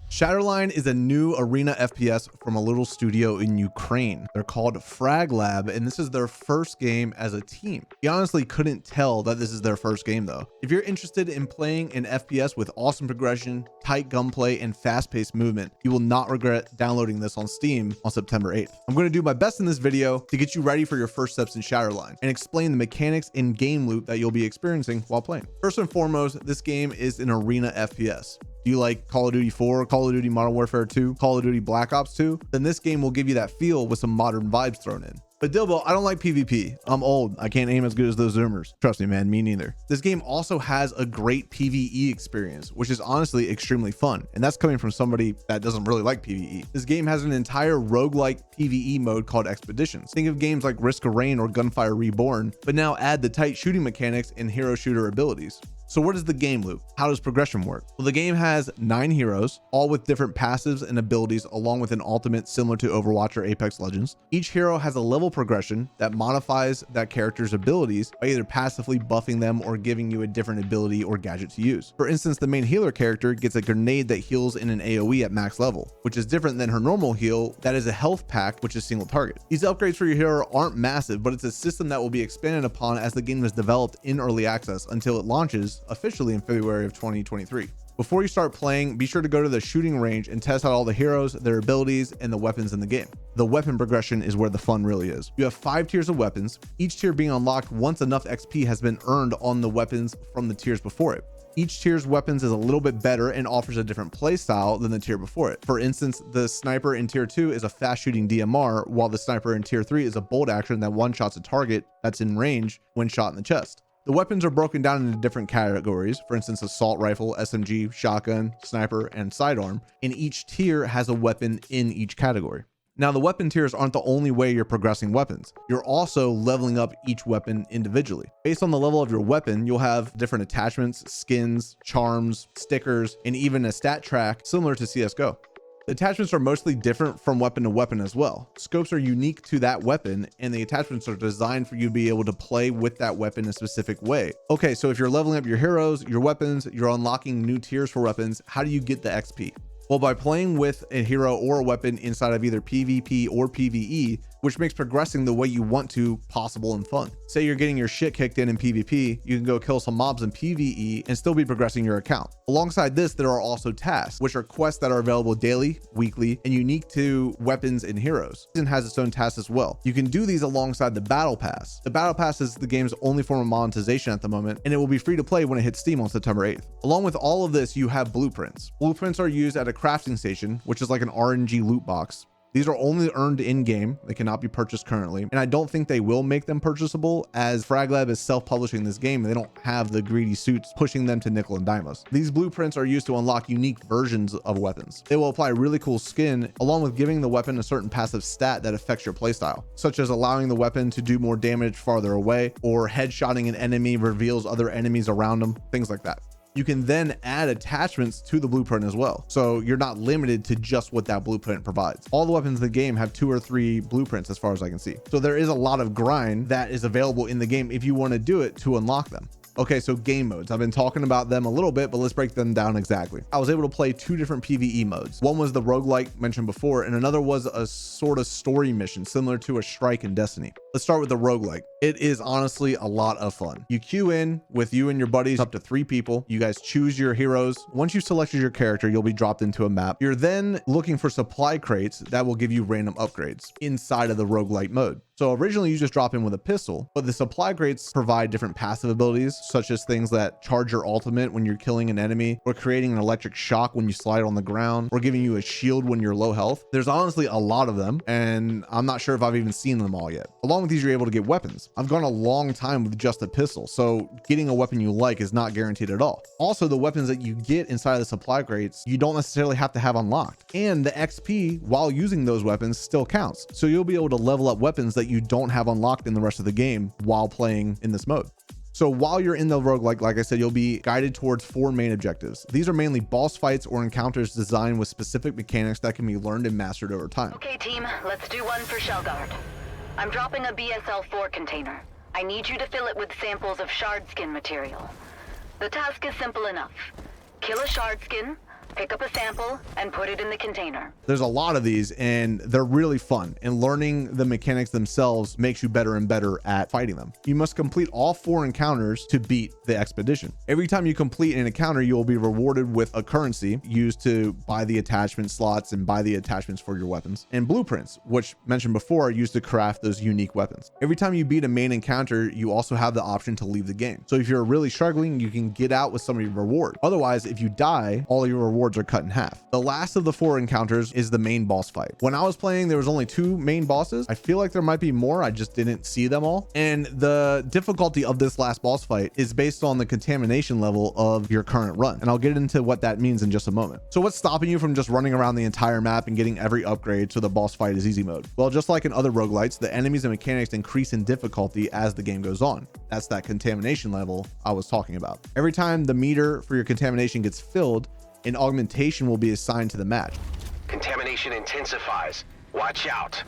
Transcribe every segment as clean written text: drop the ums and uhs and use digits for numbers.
Shatterline is a new arena FPS from a little studio in Ukraine. They're called Frag Lab, and this is their first game as a team. You honestly couldn't tell that this is their first game though. If you're interested in playing an FPS with awesome progression, tight gunplay, and fast-paced movement, you will not regret downloading this on Steam on September 8th. I'm going to do my best in this video to get you ready for your first steps in Shatterline and explain the mechanics and game loop that you'll be experiencing while playing. First and foremost, this game is an arena FPS. Do you like Call of Duty 4, Call of Duty Modern Warfare 2, Call of Duty Black Ops 2? Then this game will give you that feel with some modern vibes thrown in. But Dilbo, I don't like PvP. I'm old. I can't aim as good as those Zoomers. Trust me, man, me neither. This game also has a great PvE experience, which is honestly extremely fun. And that's coming from somebody that doesn't really like PvE. This game has an entire roguelike PvE mode called Expeditions. Think of games like Risk of Rain or Gunfire Reborn, but now add the tight shooting mechanics and hero shooter abilities. So what is the game loop? How does progression work? Well, the game has 9 heroes, all with different passives and abilities, along with an ultimate similar to Overwatch or Apex Legends. Each hero has a level progression that modifies that character's abilities by either passively buffing them or giving you a different ability or gadget to use. For instance, the main healer character gets a grenade that heals in an AoE at max level, which is different than her normal heal that is a health pack, which is single target. These upgrades for your hero aren't massive, but it's a system that will be expanded upon as the game is developed in early access until it launches officially in February of 2023. Before you start playing, be sure to go to the shooting range and test out all the heroes, their abilities, and the weapons in the game. The weapon progression is where the fun really is. You have 5 tiers of weapons, each tier being unlocked once enough XP has been earned on the weapons from the tiers before it. Each tier's weapons is a little bit better and offers a different playstyle than the tier before it. For instance, the sniper in tier 2 is a fast shooting DMR, while the sniper in tier 3 is a bolt action that one-shots a target that's in range when shot in the chest. The weapons are broken down into different categories, for instance, assault rifle, SMG, shotgun, sniper, and sidearm, and each tier has a weapon in each category. Now, the weapon tiers aren't the only way you're progressing weapons. You're also leveling up each weapon individually. Based on the level of your weapon, you'll have different attachments, skins, charms, stickers, and even a stat track similar to CSGO. The attachments are mostly different from weapon to weapon as well. Scopes are unique to that weapon, and the attachments are designed for you to be able to play with that weapon in a specific way. Okay, so if you're leveling up your heroes, your weapons, you're unlocking new tiers for weapons, how do you get the XP? Well, by playing with a hero or a weapon inside of either PvP or PvE, which makes progressing the way you want to possible and fun. Say you're getting your shit kicked in PvP, you can go kill some mobs in PvE and still be progressing your account. Alongside this, there are also tasks, which are quests that are available daily, weekly, and unique to weapons and heroes. It has its own tasks as well. You can do these alongside the Battle Pass. The Battle Pass is the game's only form of monetization at the moment, and it will be free to play when it hits Steam on September 8th. Along with all of this, you have blueprints. Blueprints are used at a crafting station, which is like an RNG loot box. These are only earned in-game. They cannot be purchased currently. And I don't think they will make them purchasable, as Frag Lab is self-publishing this game. They don't have the greedy suits pushing them to nickel and dime us. These blueprints are used to unlock unique versions of weapons. They will apply really cool skin, along with giving the weapon a certain passive stat that affects your playstyle, such as allowing the weapon to do more damage farther away, or headshotting an enemy reveals other enemies around them, things like that. You can then add attachments to the blueprint as well, so you're not limited to just what that blueprint provides. All the weapons in the game have 2 or 3 blueprints as far as I can see. So there is a lot of grind that is available in the game if you want to do it to unlock them. Okay, so game modes. I've been talking about them a little bit, but let's break them down exactly. I was able to play 2 different PvE modes. One was the roguelike mentioned before, and another was a sort of story mission similar to a strike in Destiny. Let's start with the roguelike. It is honestly a lot of fun. You queue in with you and your buddies, up to 3 people. You guys choose your heroes. Once you've selected your character, you'll be dropped into a map. You're then looking for supply crates that will give you random upgrades inside of the roguelike mode. So originally you just drop in with a pistol, but the supply crates provide different passive abilities, such as things that charge your ultimate when you're killing an enemy, or creating an electric shock when you slide on the ground, or giving you a shield when you're low health. There's honestly a lot of them, and I'm not sure if I've even seen them all yet. Along with these, you're able to get weapons. I've gone a long time with just a pistol, so getting a weapon you like is not guaranteed at all. Also, the weapons that you get inside of the supply crates, you don't necessarily have to have unlocked. And the XP while using those weapons still counts. So you'll be able to level up weapons that you don't have unlocked in the rest of the game while playing in this mode. So while you're in the roguelike, like I said, you'll be guided towards 4 main objectives. These are mainly boss fights or encounters designed with specific mechanics that can be learned and mastered over time. Okay team, let's do one for Shellguard. I'm dropping a BSL-4 container. I need you to fill it with samples of shard skin material. The task is simple enough. Kill a shard skin, Pick up a sample and put it in the container. There's a lot of these and they're really fun, and learning the mechanics themselves makes you better and better at fighting them. You must complete all 4 encounters to beat the expedition. Every time you complete an encounter, you will be rewarded with a currency used to buy the attachment slots and buy the attachments for your weapons, and blueprints, which mentioned before are used to craft those unique weapons. Every time you beat a main encounter, you also have the option to leave the game. So if you're really struggling, you can get out with some of your reward. Otherwise, if you die, all of your rewards are cut in half. The last of the 4 encounters is the main boss fight. When I was playing, there was only 2 main bosses. I feel like there might be more. I just didn't see them all. And the difficulty of this last boss fight is based on the contamination level of your current run. And I'll get into what that means in just a moment. So what's stopping you from just running around the entire map and getting every upgrade so the boss fight is easy mode? Well, just like in other roguelites, the enemies and mechanics increase in difficulty as the game goes on. That's that contamination level I was talking about. Every time the meter for your contamination gets filled, an augmentation will be assigned to the match. Contamination intensifies. Watch out.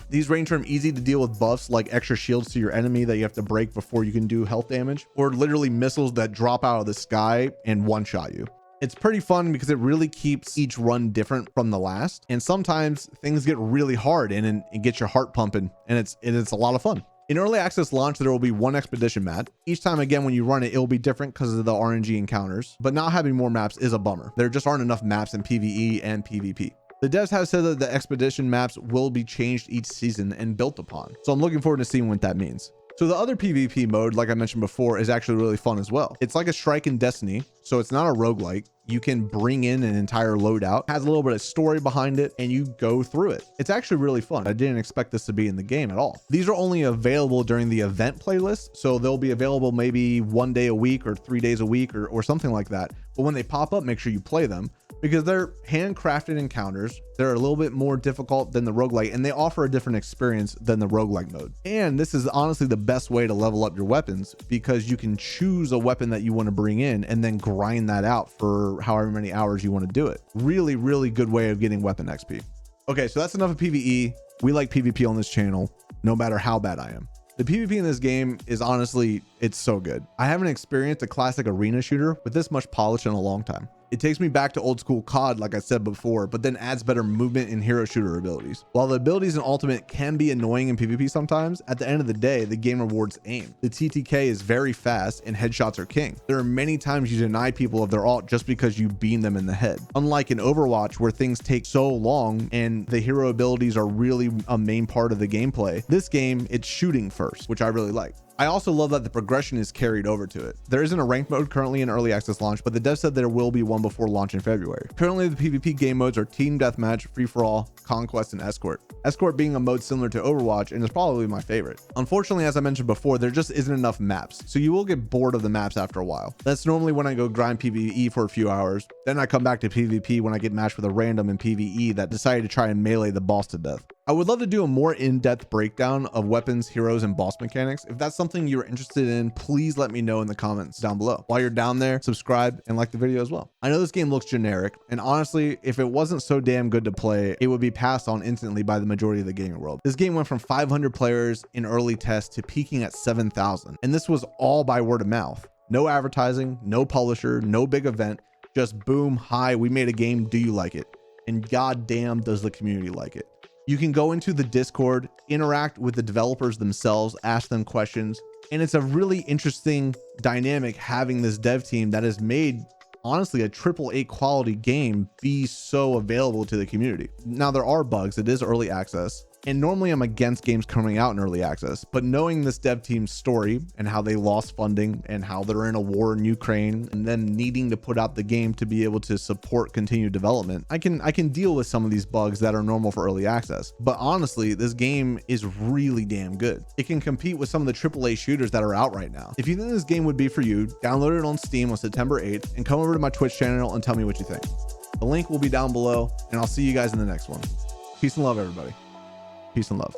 These range from easy to deal with buffs like extra shields to your enemy that you have to break before you can do health damage, or literally missiles that drop out of the sky and one-shot you. It's pretty fun because it really keeps each run different from the last, and sometimes things get really hard and it gets your heart pumping, and it's a lot of fun. In early access launch, there will be 1 expedition map. Each time again when you run it, will be different because of the RNG encounters, but not having more maps is a bummer. There just aren't enough maps in PvE and PvP. The devs have said that the expedition maps will be changed each season and built upon, so I'm looking forward to seeing what that means. So the other PvP mode, like I mentioned before, is actually really fun as well. It's like a strike in Destiny, so it's not a roguelike. You can bring in an entire loadout, has a little bit of story behind it, and you go through it. It's actually really fun. I didn't expect this to be in the game at all. These are only available during the event playlist, so they'll be available maybe 1 day a week or 3 days a week or something like that. But when they pop up, make sure you play them, because they're handcrafted encounters. They're a little bit more difficult than the roguelike, and they offer a different experience than the roguelike mode. And this is honestly the best way to level up your weapons, because you can choose a weapon that you want to bring in and then grind that out for however many hours you want to do it. Really, really good way of getting weapon XP. Okay, so that's enough of PvE. We like PvP on this channel, no matter how bad I am. The PvP in this game is honestly, it's so good. I haven't experienced a classic arena shooter with this much polish in a long time. It takes me back to old school COD, like I said before, but then adds better movement and hero shooter abilities. While the abilities in Ultimate can be annoying in PvP sometimes, at the end of the day, the game rewards aim. The TTK is very fast and headshots are king. There are many times you deny people of their ult just because you beam them in the head. Unlike in Overwatch, where things take so long and the hero abilities are really a main part of the gameplay, this game, it's shooting first, which I really like. I also love that the progression is carried over to it. There isn't a ranked mode currently in early access launch, but the dev said there will be one before launch in February. Currently, the PvP game modes are Team Deathmatch, Free-for-All, Conquest, and Escort. Escort being a mode similar to Overwatch and is probably my favorite. Unfortunately, as I mentioned before, there just isn't enough maps, so you will get bored of the maps after a while. That's normally when I go grind PvE for a few hours. Then I come back to PvP when I get matched with a random in PvE that decided to try and melee the boss to death. I would love to do a more in-depth breakdown of weapons, heroes, and boss mechanics. If that's something you're interested in, please let me know in the comments down below. While you're down there, subscribe and like the video as well. I know this game looks generic, and honestly, if it wasn't so damn good to play, it would be passed on instantly by the majority of the gaming world. This game went from 500 players in early tests to peaking at 7,000, and this was all by word of mouth. No advertising, no publisher, no big event, just boom, hi, we made a game, do you like it? And goddamn does the community like it. You can go into the Discord, interact with the developers themselves, ask them questions, and it's a really interesting dynamic having this dev team that has made, honestly, a AAA quality game be so available to the community. Now, there are bugs. It is early access, and normally I'm against games coming out in early access, but knowing this dev team's story and how they lost funding and how they're in a war in Ukraine and then needing to put out the game to be able to support continued development, I can deal with some of these bugs that are normal for early access. But honestly, this game is really damn good. It can compete with some of the AAA shooters that are out right now. If you think this game would be for you, download it on Steam on September 8th and come over to my Twitch channel and tell me what you think. The link will be down below, and I'll see you guys in the next one. Peace and love, everybody. Peace and love.